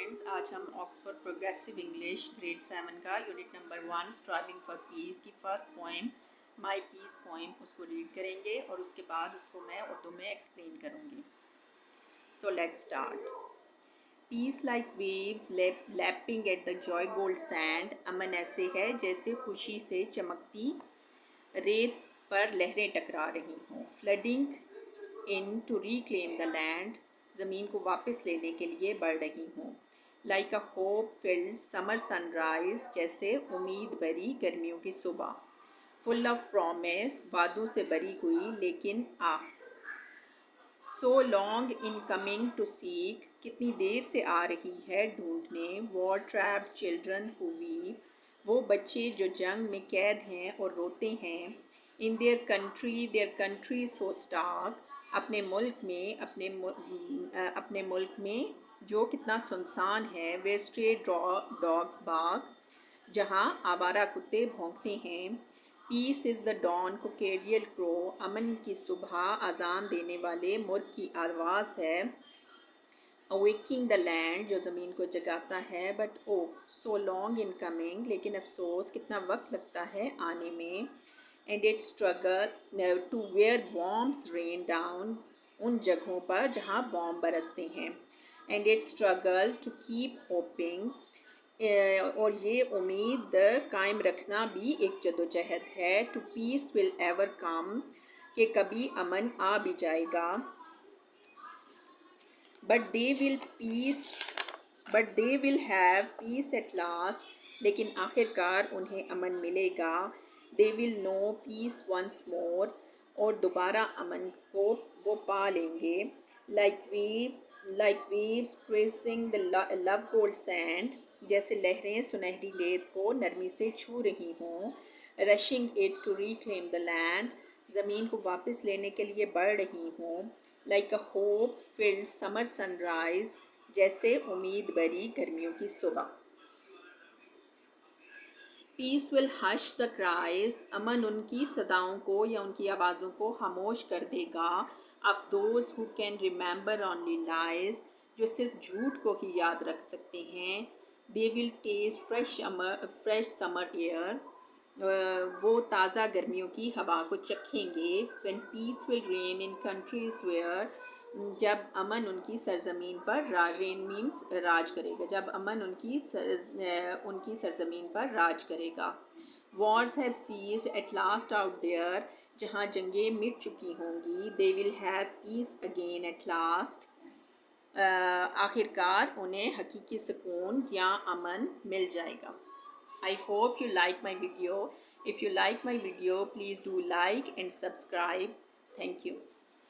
Friends, आज हम Oxford progressive English grade 7 का unit number 1 striving for peace की first poem my peace poem उसको रीड करेंगे और उसके बाद उसको मैं उर्दू में एक्सप्लेन करूँगी। So let's start. Peace like waves lapping at the joy gold sand. अमन ऐसे है जैसे खुशी से चमकती रेत पर लहरें टकरा रही हों। Flooding in to reclaim the land, ज़मीन को वापस लेने के लिए बढ़ रही हूँ। Like a hope filled summer sunrise, जैसे उम्मीद भरी गर्मियों की सुबह। फुल ऑफ प्रॉमिस, वादों से भरी हुई लेकिन so long in coming to seek, कितनी देर से आ रही है ढूंढने। War trapped children who weep, वो बच्चे जो जंग में कैद हैं और रोते हैं। In their country so stark, अपने मुल्क में जो कितना सुनसान है। वे स्ट्रे डॉग्स बाग, जहाँ आवारा कुत्ते भौंकते हैं। Peace is the dawn cockerel crow, अमन की सुबह अजान देने वाले मुर्ग की आवाज़ है। अवेकिंग द लैंड, जो ज़मीन को जगाता है। But oh so long in coming, लेकिन अफसोस कितना वक्त लगता है आने में। And it struggle to where bombs rain down, उन जगहों पर जहाँ बॉम्ब बरसते हैं। And it struggle to keep hoping, और ये उम्मीद कायम रखना भी एक जदोजहद है। To peace will ever come, कि कभी अमन आ भी जाएगा। But they will have peace at last, लेकिन आखिरकार उन्हें अमन मिलेगा। They will know peace once more, और दोबारा अमन को वो पा लेंगे। Like waves pressing the love gold sand, जैसे लहरें सुनहरी रेत को नरमी से छू रही हों। Rushing it to reclaim the land, ज़मीन को वापस लेने के लिए बढ़ रही हों। Like a hope filled summer sunrise, जैसे उम्मीद भरी गर्मियों की सुबह। Peace will hush the cries, अमन उनकी सदाओं को या उनकी आवाज़ों को खामोश कर देगा। Of those who can remember only lies, जो सिर्फ झूठ को ही याद रख सकते हैं। They will taste fresh summer air, वो ताज़ा गर्मियों की हवा को चखेंगे। When peace will rain in countries where, जब अमन उनकी सरजमीन पर रेन मीन्स राज करेगा, जब अमन उनकी सरजमीन पर राज करेगा। Wars have ceased at last out there, जहाँ जंगें मिट चुकी होंगी। They will have peace again at last, आखिरकार उन्हें हकीकी सुकून या अमन मिल जाएगा। I hope you like my video. If you like my video, please do like and subscribe. Thank you.